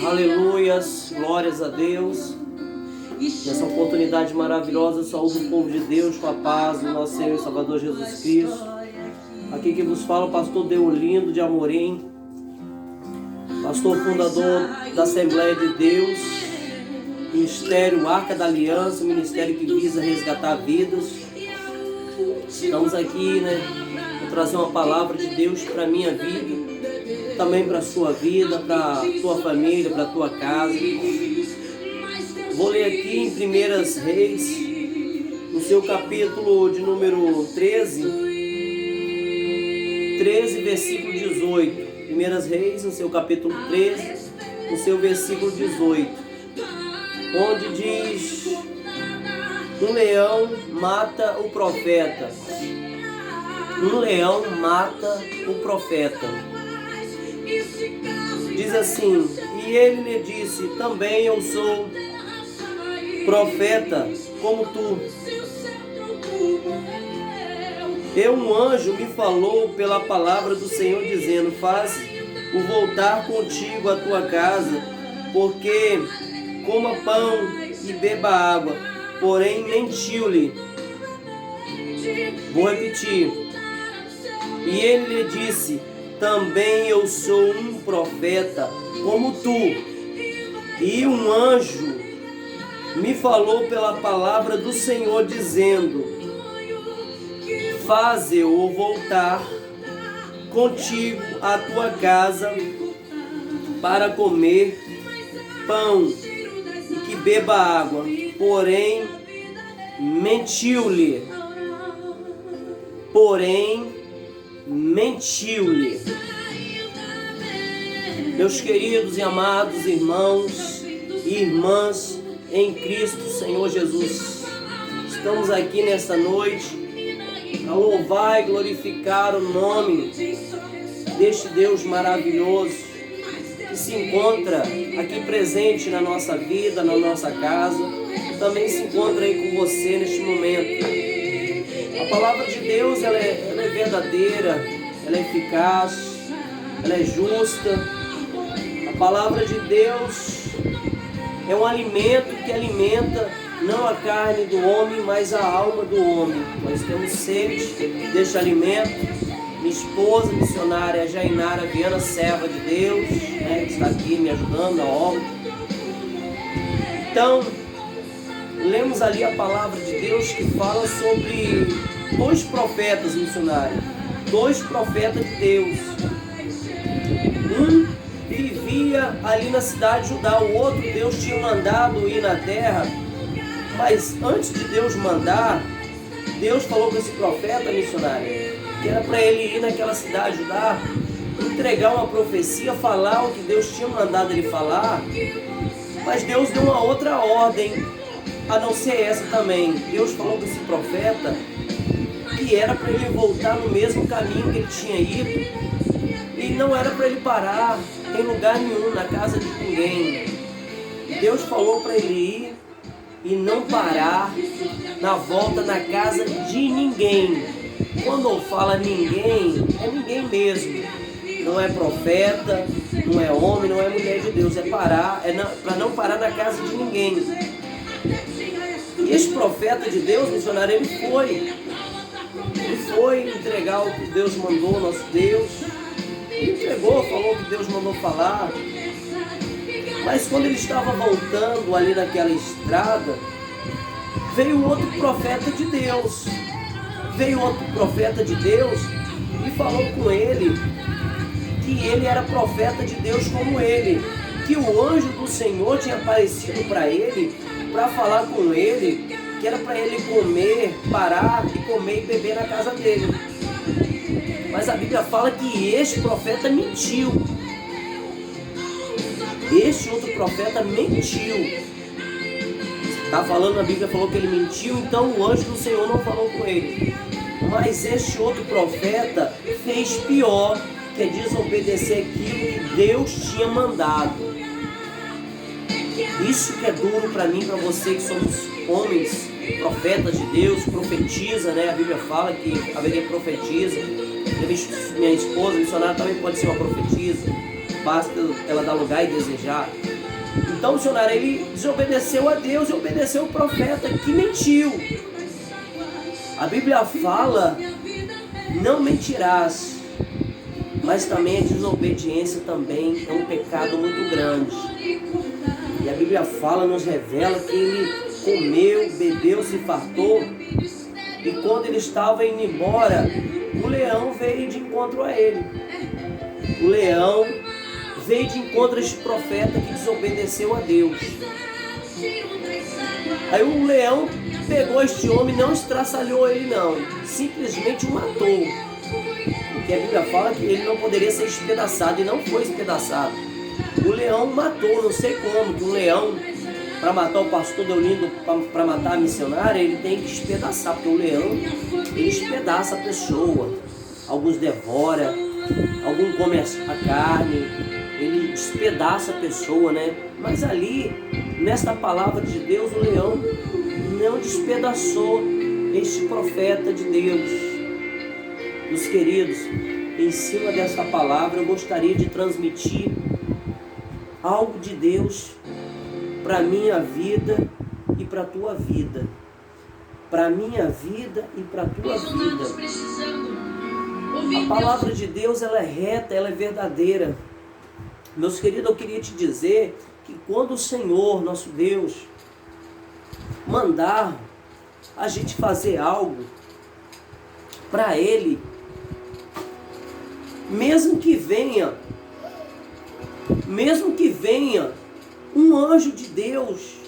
Aleluias, glórias a Deus. Nessa oportunidade maravilhosa, saúdo o povo de Deus com a paz do nosso Senhor e Salvador Jesus Cristo. Aqui que vos fala o pastor Deolindo de Amorim, pastor fundador da Assembleia de Deus, Ministério Arca da Aliança, ministério que visa resgatar vidas. Estamos aqui, para trazer uma palavra de Deus para a minha vida, também para a sua vida, para a tua família, para a tua casa. Vou ler aqui em 1 Reis, no seu capítulo de número 13, versículo 18. 1 Reis, no seu capítulo 13, no seu versículo 18, onde diz: um leão mata o profeta. Um leão mata o profeta. Diz assim: e ele lhe disse: também eu sou profeta como tu. Um anjo me falou pela palavra do Senhor, dizendo: faz-o voltar contigo à tua casa, porque coma pão e beba água. Porém mentiu-lhe. Vou repetir. E ele lhe disse: também eu sou um profeta como tu. E um anjo me falou pela palavra do Senhor, dizendo: faze-o voltar contigo à tua casa para comer pão e que beba água. Porém mentiu-lhe. Meus queridos e amados irmãos e irmãs em Cristo Senhor Jesus, estamos aqui nesta noite a louvar e glorificar o nome deste Deus maravilhoso que se encontra aqui presente na nossa vida, na nossa casa, também se encontra aí com você neste momento. A palavra de Deus ela é verdadeira, ela é eficaz, ela é justa. A palavra de Deus é um alimento que alimenta não a carne do homem, mas a alma do homem. Nós temos sede deste alimento. Minha esposa missionária Jainara Viana, serva de Deus, que está aqui me ajudando na obra. Então, lemos ali a palavra de Deus que fala sobre dois profetas missionários, dois profetas de Deus. Um vivia ali na cidade de Judá, o outro Deus tinha mandado ir na terra. Mas antes de Deus mandar, Deus falou com esse profeta missionário que era para ele ir naquela cidade de Judá, entregar uma profecia, falar o que Deus tinha mandado ele falar. Mas Deus deu uma outra ordem, a não ser essa também. Deus falou com esse profeta que era para ele voltar no mesmo caminho que ele tinha ido, e não era para ele parar em lugar nenhum, na casa de ninguém. Deus falou para ele ir e não parar na volta na casa de ninguém. Quando fala ninguém, é ninguém mesmo. Não é profeta, não é homem, não é mulher de Deus. É parar, para não parar na casa de ninguém. E esse profeta de Deus, missionário, ele foi entregar o que Deus mandou, nosso Deus. Ele entregou, falou o que Deus mandou falar. Mas quando ele estava voltando ali naquela estrada, veio outro profeta de Deus. E falou com ele que ele era profeta de Deus como ele, que o anjo do Senhor tinha aparecido para ele, para falar com ele, que era para ele parar e comer e beber na casa dele. Mas a Bíblia fala que este profeta mentiu. Este outro profeta mentiu. Está falando, a Bíblia falou que ele mentiu, então o anjo do Senhor não falou com ele. Mas este outro profeta fez pior, que é desobedecer aquilo que Deus tinha mandado. Isso que é duro para mim, para você, que somos homens, profetas de Deus, profetiza, A Bíblia fala que haveria profetisa. Minha esposa, missionária, também pode ser uma profetisa. basta ela dar lugar e desejar. Então, missionário, ele desobedeceu a Deus e obedeceu o profeta que mentiu. A Bíblia fala, não mentirás, mas também a desobediência também é um pecado muito grande. E a Bíblia fala, nos revela que ele comeu, bebeu, se fartou, e quando ele estava indo embora, o leão veio de encontro a ele. O leão veio de encontro a este profeta que desobedeceu a Deus. Aí o leão pegou este homem, não estraçalhou ele não, simplesmente o matou. Porque a Bíblia fala que ele não poderia ser espedaçado, e não foi espedaçado. O leão matou, não sei como, que um leão, para matar o pastor Deolindo, para matar a missionária, ele tem que espedaçar, porque o leão, ele espedaça a pessoa. Alguns devora, alguns comem a carne, ele despedaça a pessoa, né? Mas ali, nesta palavra de Deus, o leão não despedaçou este profeta de Deus. Meus queridos, em cima dessa palavra eu gostaria de transmitir algo de Deus para a minha vida e para a tua vida. Para a minha vida e para a tua vida. A palavra de Deus, ela é reta, ela é verdadeira. Meus queridos, eu queria te dizer que quando o Senhor, nosso Deus, mandar a gente fazer algo para Ele, mesmo que venha um anjo de Deus,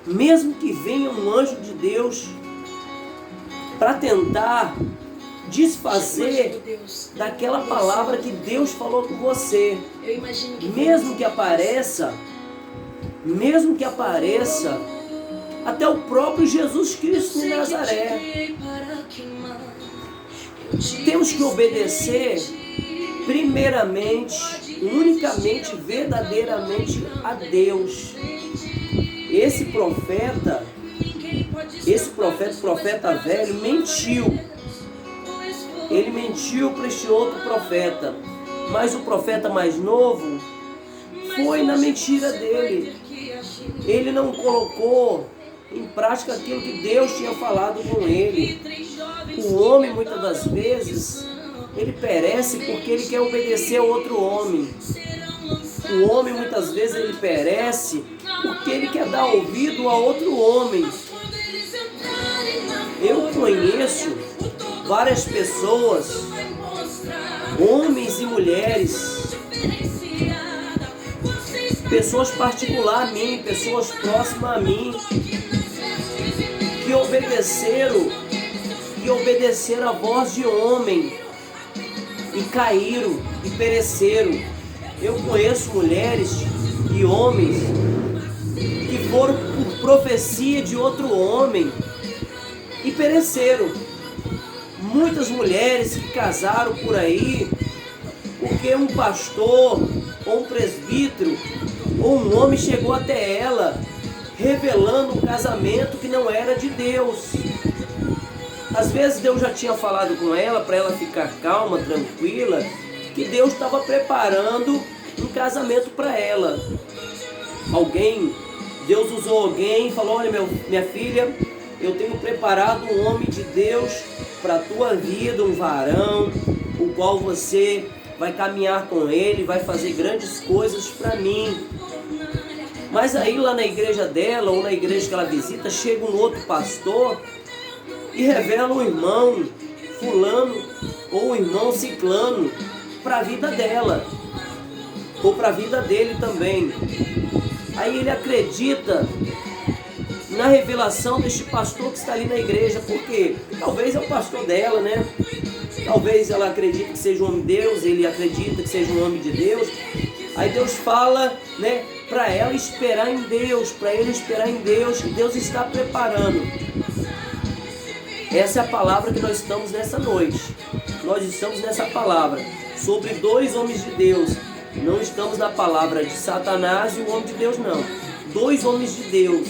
mesmo que venha um anjo de Deus para tentar desfazer daquela palavra que Deus falou com você, mesmo que apareça até o próprio Jesus Cristo de Nazaré, temos que obedecer primeiramente, unicamente, verdadeiramente a Deus. Esse profeta velho mentiu. Ele mentiu para este outro profeta, mas o profeta mais novo foi na mentira dele. Ele não colocou em prática aquilo que Deus tinha falado com ele. O homem, muitas das vezes, ele perece porque ele quer obedecer a outro homem. O homem, muitas vezes, ele perece porque ele quer dar ouvido a outro homem. Eu conheço várias pessoas, homens e mulheres, pessoas particulares a mim, pessoas próximas a mim, que obedeceram a voz de homem e caíram e pereceram. Eu conheço mulheres e homens que foram por profecia de outro homem e pereceram. Muitas mulheres que casaram por aí porque um pastor ou um presbítero ou um homem chegou até ela revelando um casamento que não era de Deus. Às vezes Deus já tinha falado com ela para ela ficar calma, tranquila, que Deus estava preparando um casamento para ela. Deus usou alguém e falou: olha, minha filha, eu tenho preparado um homem de Deus para a tua vida, um varão, o qual você vai caminhar com ele, vai fazer grandes coisas para mim. Mas aí lá na igreja dela, ou na igreja que ela visita, chega um outro pastor e revela um irmão fulano ou um irmão ciclano para a vida dela, ou para a vida dele também. Aí ele acredita na revelação deste pastor que está ali na igreja, porque talvez é o pastor dela, né? Talvez ela acredite que seja um homem de Deus, ele acredita que seja um homem de Deus. Aí Deus fala, né, para ela esperar em Deus, para ele esperar em Deus, que Deus está preparando. Essa é a palavra que nós estamos nessa noite. Nós estamos nessa palavra sobre dois homens de Deus. Não estamos na palavra de Satanás e o homem de Deus, não. Dois homens de Deus.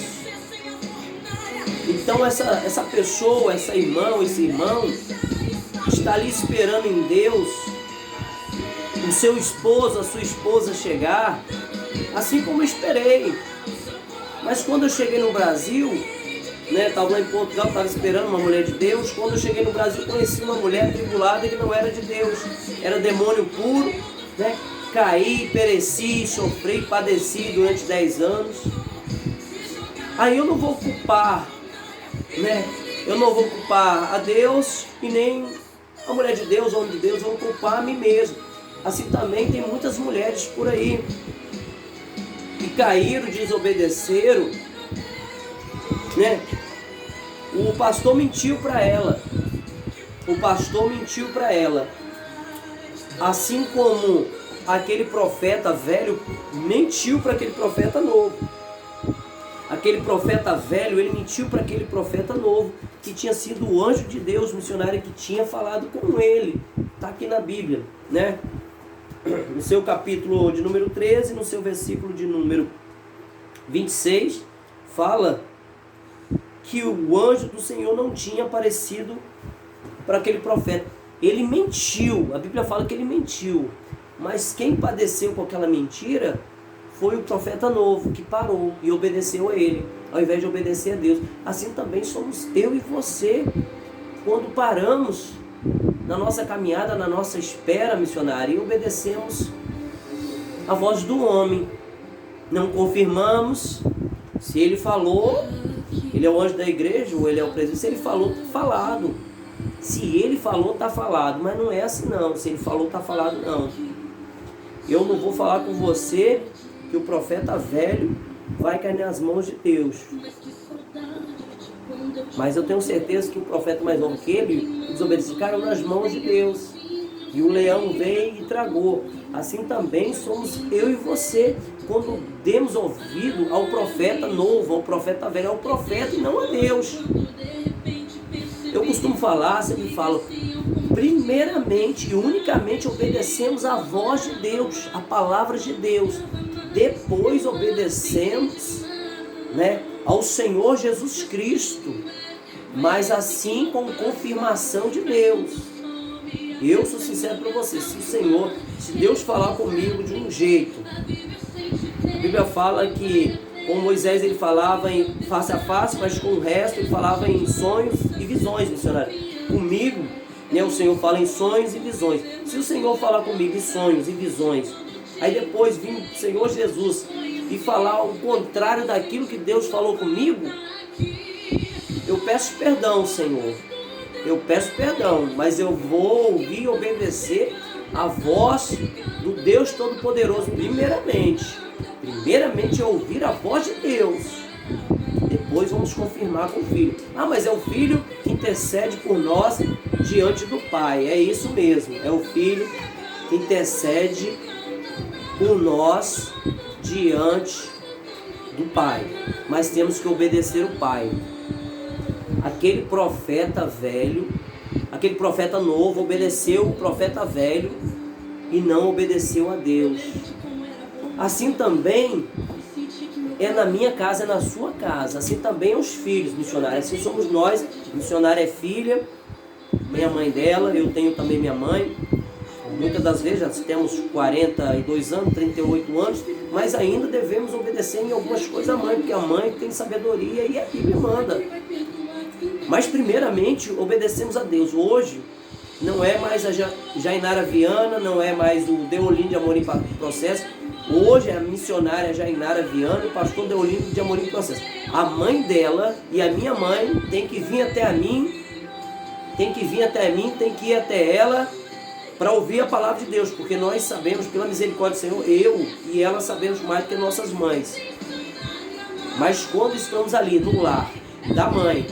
Então essa pessoa, essa irmã, esse irmão, está ali esperando em Deus o seu esposo, a sua esposa chegar, assim como eu esperei. Mas quando eu cheguei no Brasil, né, estava lá em Portugal, estava esperando uma mulher de Deus. Quando eu cheguei no Brasil, conheci uma mulher atribulada que não era de Deus, era demônio puro, né? Caí, pereci, sofri, padeci durante 10 anos. Aí eu não vou culpar, né? Eu não vou culpar a Deus e nem a mulher de Deus, o homem de Deus, eu vou culpar a mim mesmo. Assim também tem muitas mulheres por aí que caíram, desobedeceram, né? O pastor mentiu para ela. O pastor mentiu para ela. Assim como aquele profeta velho mentiu para aquele profeta novo. Aquele profeta velho, ele mentiu para aquele profeta novo, que tinha sido o anjo de Deus, missionário, que tinha falado com ele. Está aqui na Bíblia, né? No seu capítulo de número 13, no seu versículo de número 26, fala que o anjo do Senhor não tinha aparecido para aquele profeta. Ele mentiu, a Bíblia fala que ele mentiu, mas quem padeceu com aquela mentira foi o profeta novo, que parou e obedeceu a ele, ao invés de obedecer a Deus. Assim também somos eu e você, quando paramos na nossa caminhada, na nossa espera missionária, e obedecemos a voz do homem. Não confirmamos se ele falou, ele é o anjo da igreja, ou ele é o presidente. Se ele falou, está falado. Se ele falou, está falado. Mas não é assim não, se ele falou, está falado não. Eu não vou falar com você que o profeta velho vai cair nas mãos de Deus. Mas eu tenho certeza que o profeta mais novo que ele, desobedeceu, caiu nas mãos de Deus. E o leão veio e tragou. Assim também somos eu e você, quando demos ouvido ao profeta novo, ao profeta velho, ao profeta e não a Deus. Eu costumo falar, sempre falo, primeiramente e unicamente obedecemos a voz de Deus, a palavra de Deus. Depois obedecemos, né, ao Senhor Jesus Cristo, mas assim com confirmação de Deus. Eu sou sincero para você, se Deus falar comigo de um jeito, a Bíblia fala que com Moisés ele falava em face a face, mas com o resto ele falava em sonhos e visões, missionário. Comigo, né, o Senhor fala em sonhos e visões. Se o Senhor falar comigo em sonhos e visões, aí depois vir o Senhor Jesus e falar o contrário daquilo que Deus falou comigo, eu peço perdão, Senhor. Eu peço perdão, mas eu vou ouvir e obedecer a voz do Deus Todo-Poderoso primeiramente. Primeiramente é ouvir a voz de Deus. Depois vamos confirmar com o Filho. Ah, mas é o Filho que intercede por nós diante do Pai. É isso mesmo, é o Filho que intercede por nós diante do Pai. Mas temos que obedecer o Pai. Aquele profeta velho, aquele profeta novo obedeceu o profeta velho e não obedeceu a Deus. Assim também é na minha casa, é na sua casa. Assim também é os filhos missionários. Assim somos nós. Missionária é filha, minha mãe dela, eu tenho também minha mãe. Muitas das vezes já temos 42 anos, 38 anos, mas ainda devemos obedecer em algumas coisas à mãe, porque a mãe tem sabedoria e a Bíblia manda. Mas primeiramente obedecemos a Deus. Hoje não é mais a Jainara Viana, não é mais o Deolim de Amorim Processo. Hoje é a missionária Jainara Viana e o pastor Deolim de Amorim Processo. A mãe dela e a minha mãe tem que vir até mim, tem que ir até ela para ouvir a palavra de Deus, porque nós sabemos, pela misericórdia do Senhor, eu e ela sabemos mais do que nossas mães. Mas quando estamos ali no lar da mãe,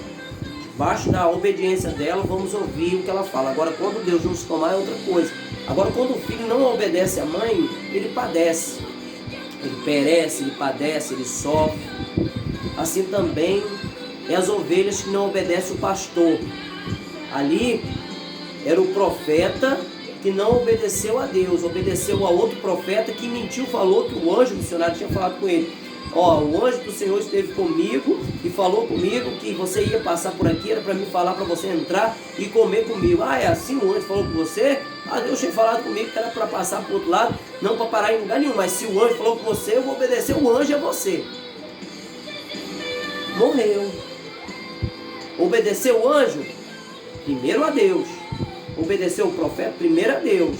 debaixo da obediência dela, vamos ouvir o que ela fala. Agora, quando Deus nos tomar, é outra coisa. Agora, quando o filho não obedece à mãe, ele padece. Ele perece, ele padece, ele sofre. Assim também é as ovelhas que não obedecem o pastor. Ali era o profeta que não obedeceu a Deus, obedeceu a outro profeta que mentiu, falou que o anjo missionário tinha falado com ele. Ó, o anjo do Senhor esteve comigo e falou comigo que você ia passar por aqui, era para me falar para você entrar e comer comigo. Ah, é assim o anjo falou com você? Ah, Deus tinha falado comigo que era para passar para o outro lado, não para parar em lugar nenhum. Mas se o anjo falou com você, eu vou obedecer o anjo a você. Morreu. Obedeceu o anjo? Primeiro a Deus. Obedeceu o profeta? Primeiro a Deus.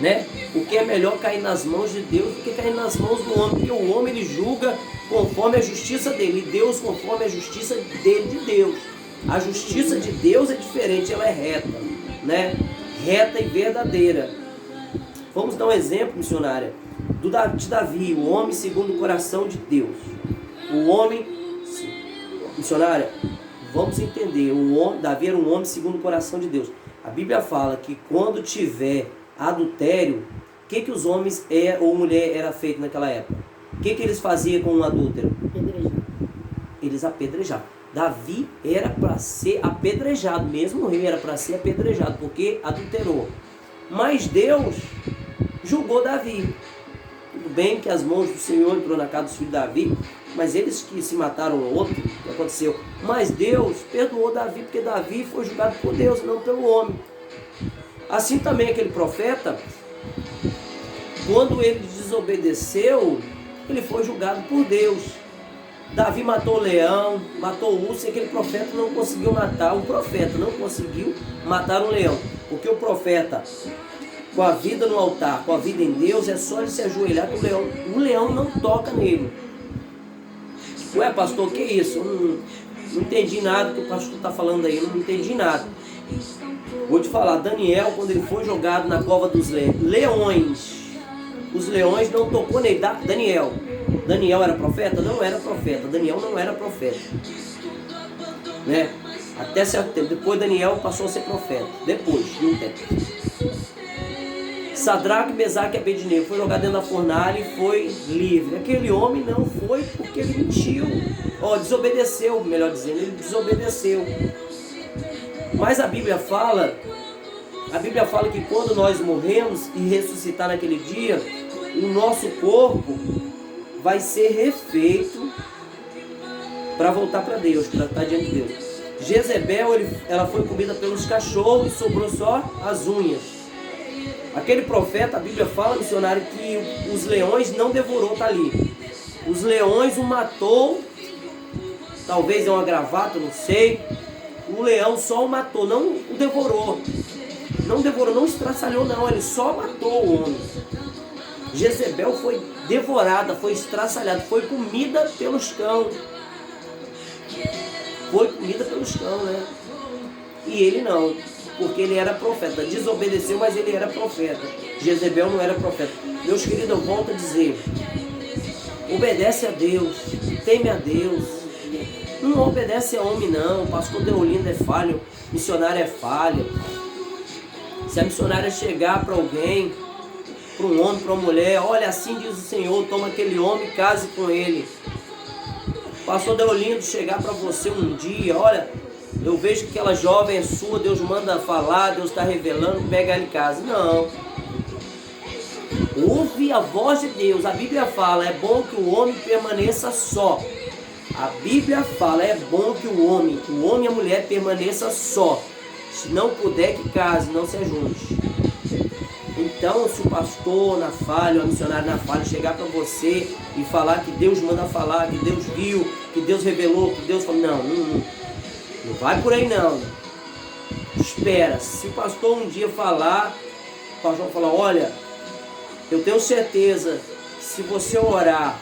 Né? Porque é melhor cair nas mãos de Deus do que cair nas mãos do homem, porque o homem ele julga conforme a justiça dele, e Deus conforme a justiça dele, de Deus. A justiça de Deus é diferente, ela é reta, né? Reta e verdadeira. Vamos dar um exemplo, missionária, de Davi, o homem segundo o coração de Deus. O homem, missionária, vamos entender, Davi era um homem segundo o coração de Deus. A Bíblia fala que quando tiver adultério, o que os homens ou mulher era feito naquela época? O que eles faziam com um adúltero? Apedrejar. Eles apedrejavam. Davi era para ser apedrejado, mesmo o rei era para ser apedrejado, porque adulterou. Mas Deus julgou Davi. Tudo bem que as mãos do Senhor entrou na casa dos filhos de Davi, mas eles que se mataram o outro, o que aconteceu? Mas Deus perdoou Davi, porque Davi foi julgado por Deus, não pelo homem. Assim também aquele profeta, quando ele desobedeceu, ele foi julgado por Deus. Davi matou o leão, matou o urso, e aquele profeta não conseguiu matar. O profeta não conseguiu matar um leão, porque o profeta, com a vida no altar, com a vida em Deus, é só ele se ajoelhar que o leão não toca nele. Ué, pastor, que isso? Não entendi nada que o pastor está falando aí, não entendi nada. Vou te falar, Daniel, quando ele foi jogado na cova dos leões, os leões não tocou nele. Daniel era profeta? Não era profeta. Daniel não era profeta, né? Até certo tempo. Depois Daniel passou a ser profeta. Depois de um tempo. Sadraque, Mesaque e Abednego foi jogado dentro da fornalha e foi livre. Aquele homem não foi porque ele mentiu. Desobedeceu, melhor dizendo, ele desobedeceu. Mas a Bíblia fala que quando nós morremos e ressuscitar naquele dia, o nosso corpo vai ser refeito para voltar para Deus, para estar diante de Deus. Jezebel, ela foi comida pelos cachorros, sobrou só as unhas. Aquele profeta, a Bíblia fala, missionário, que os leões não devorou, tá ali. Os leões o matou, talvez é uma gravata, não sei. O leão só o matou, não o devorou. Não devorou, não estraçalhou não, ele só matou o homem. Jezebel foi devorada, foi estraçalhada, foi comida pelos cães. Foi comida pelos cães, né? E ele não, porque ele era profeta. Desobedeceu, mas ele era profeta. Jezebel não era profeta. Meus queridos, eu volto a dizer, obedece a Deus, teme a Deus. Não obedece a homem não, o pastor Deolindo é falho, missionário é falho. Se a missionária chegar para alguém, para um homem, para uma mulher, olha, assim diz o Senhor, toma aquele homem e case com ele. O pastor Deolindo chegar para você um dia, olha, eu vejo que aquela jovem é sua, Deus manda falar, Deus está revelando, pega ela em casa. Não. Ouve a voz de Deus. A Bíblia fala, é bom que o homem permaneça só. A Bíblia fala, é bom que o homem e a mulher permaneça só. Se não puder, que case, não se ajunte. Então, se o pastor na falha, ou a missionária na falha, chegar para você e falar que Deus manda falar, que Deus viu, que Deus revelou, que Deus falou, não vai por aí não. Espera. Se o pastor um dia falar, o pastor falar, olha, eu tenho certeza que se você orar,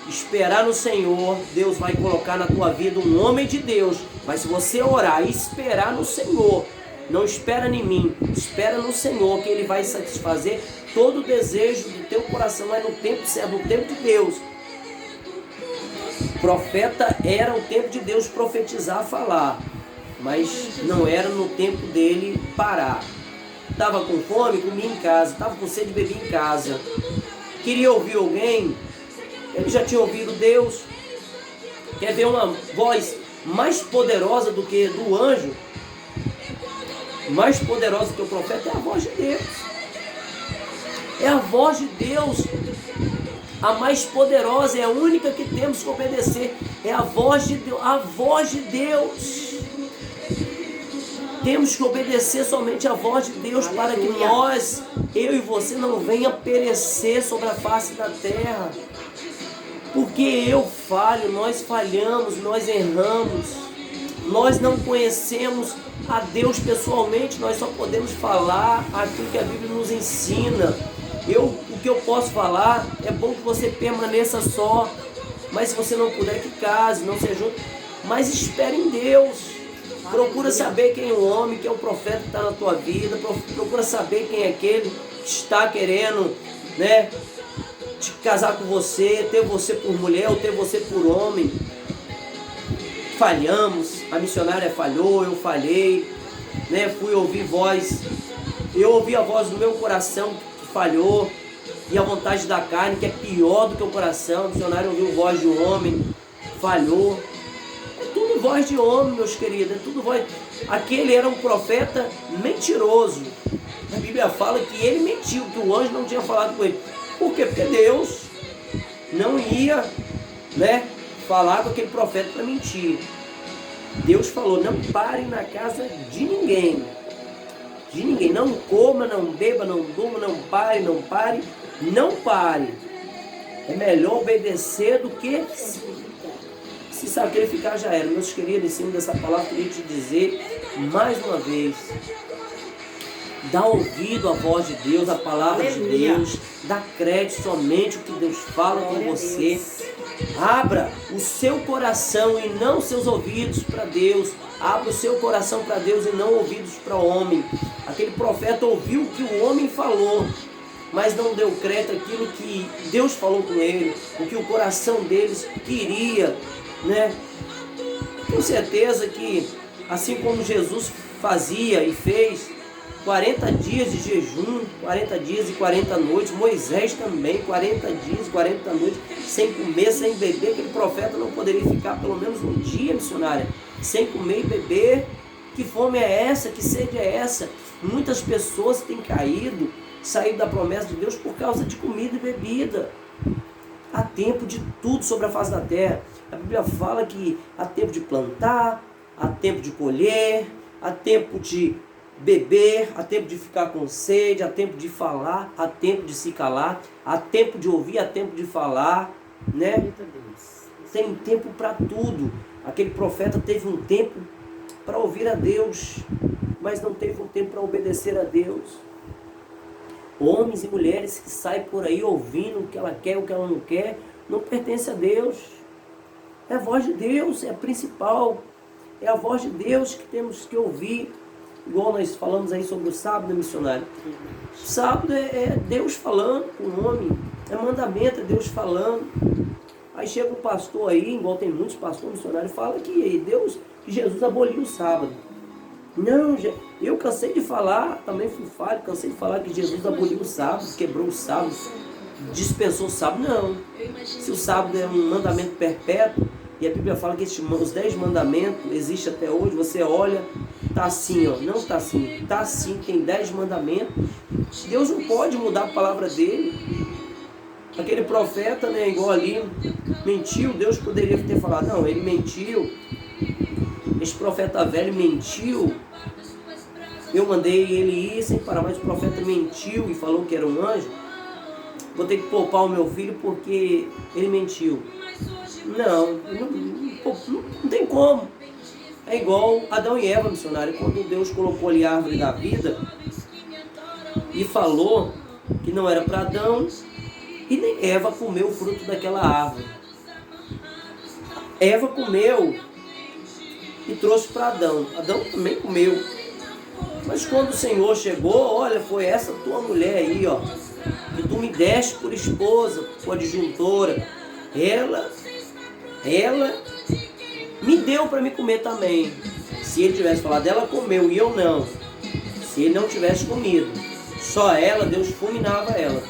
esperar no Senhor, Deus vai colocar na tua vida um homem de Deus. Mas se você orar e esperar no Senhor, não espera em mim, espera no Senhor, que Ele vai satisfazer todo o desejo do teu coração, é no tempo certo, no tempo de Deus. Profeta era o tempo de Deus profetizar, falar, mas não era no tempo dele parar. Estava com fome, comia em casa, estava com sede, bebia em casa. Queria ouvir alguém, ele já tinha ouvido Deus. Quer ver uma voz mais poderosa do que do anjo? Mais poderosa que o profeta é a voz de Deus. É a voz de Deus. A mais poderosa, é a única que temos que obedecer. É a voz de Deus. A voz de Deus. Temos que obedecer somente a voz de Deus. Aleluia. Para que nós, eu e você, não venha perecer sobre a face da terra. Porque eu falho, nós falhamos, nós erramos. Nós não conhecemos a Deus pessoalmente. Nós só podemos falar aquilo que a Bíblia nos ensina. O que eu posso falar, é bom que você permaneça só. Mas se você não puder, que case, não se junte. Mas espere em Deus. Procura saber quem é o homem, quem é o profeta que está na tua vida. Procura saber quem é aquele que está querendo, né, te casar com você, ter você por mulher ou ter você por homem. Falhamos, a missionária falhou, eu falhei, né, fui ouvir voz. Eu ouvi a voz do meu coração que falhou. E a vontade da carne, que é pior do que o coração. O missionário ouviu voz de homem, falhou. Voz de homem, meus queridos, é tudo voz. Aquele era um profeta mentiroso. A Bíblia fala que ele mentiu, que o anjo não tinha falado com ele. Por quê? Porque Deus não ia, né, falar com aquele profeta para mentir. Deus falou: não parem na casa de ninguém. De ninguém. Não coma, não beba, não durma, não pare, não pare, não pare. É melhor obedecer do que se sacrificar. Já era. Meus queridos, em cima dessa palavra, eu queria te dizer mais uma vez: dá ouvido à voz de Deus, à palavra de Deus, dá crédito somente o que Deus fala com você. Abra o seu coração e não seus ouvidos para Deus. Abra o seu coração para Deus e não ouvidos para o homem. Aquele profeta ouviu o que o homem falou, mas não deu crédito àquilo que Deus falou com ele, o que o coração deles queria, né? Tenho certeza que, assim como Jesus fazia e fez 40 dias de jejum, 40 dias e 40 noites, Moisés também, 40 dias e 40 noites, sem comer, sem beber. Aquele profeta não poderia ficar pelo menos um dia, missionária, sem comer e beber. Que fome é essa? Que sede é essa? Muitas pessoas têm caído, saído da promessa de Deus por causa de comida e bebida. Há tempo de tudo sobre a face da terra. A Bíblia fala que há tempo de plantar, há tempo de colher, há tempo de beber, há tempo de ficar com sede, há tempo de falar, há tempo de se calar, há tempo de ouvir, há tempo de falar, né? Tem tempo para tudo. Aquele profeta teve um tempo para ouvir a Deus, mas não teve um tempo para obedecer a Deus. Homens e mulheres que saem por aí ouvindo o que ela quer, o que ela não quer, não pertence a Deus. É a voz de Deus, é a principal. É a voz de Deus que temos que ouvir. Igual nós falamos aí sobre o sábado, missionário. O sábado é Deus falando com o homem. É mandamento, é Deus falando. Aí chega um pastor aí, igual tem muitos pastores missionários, fala que Jesus aboliu o sábado. Não, eu cansei de falar, também fui falho, cansei de falar que Jesus aboliu o sábado, quebrou o sábado, dispensou o sábado. Não. Se o sábado é um mandamento perpétuo, e a Bíblia fala que os 10 mandamentos existem até hoje, você olha, tá assim, ó, não tá assim, tá assim, tem 10 mandamentos. Deus não pode mudar a palavra dele. Aquele profeta, né, igual ali, mentiu. Deus poderia ter falado: não, ele mentiu, esse profeta velho mentiu, eu mandei ele ir sem parar, mas o profeta mentiu e falou que era um anjo, vou ter que poupar o meu filho porque ele mentiu. Não tem como. É igual Adão e Eva, missionário. Quando Deus colocou ali a árvore da vida e falou que não era para Adão, e nem Eva comeu o fruto daquela árvore. Eva comeu e trouxe para Adão. Adão também comeu. Mas quando o Senhor chegou: olha, foi essa tua mulher aí, ó, que tu me deste por esposa, por adjuntora. Ela me deu para me comer também. Se ele tivesse falado, ela comeu e eu não. Se ele não tivesse comido, só ela, Deus fulminava ela.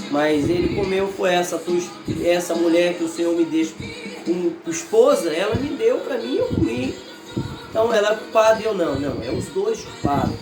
Mas ele comeu, foi essa mulher que o Senhor me deixa como esposa, ela me deu para mim e eu comi. Então ela é culpada e eu não. Não, é os dois culpados.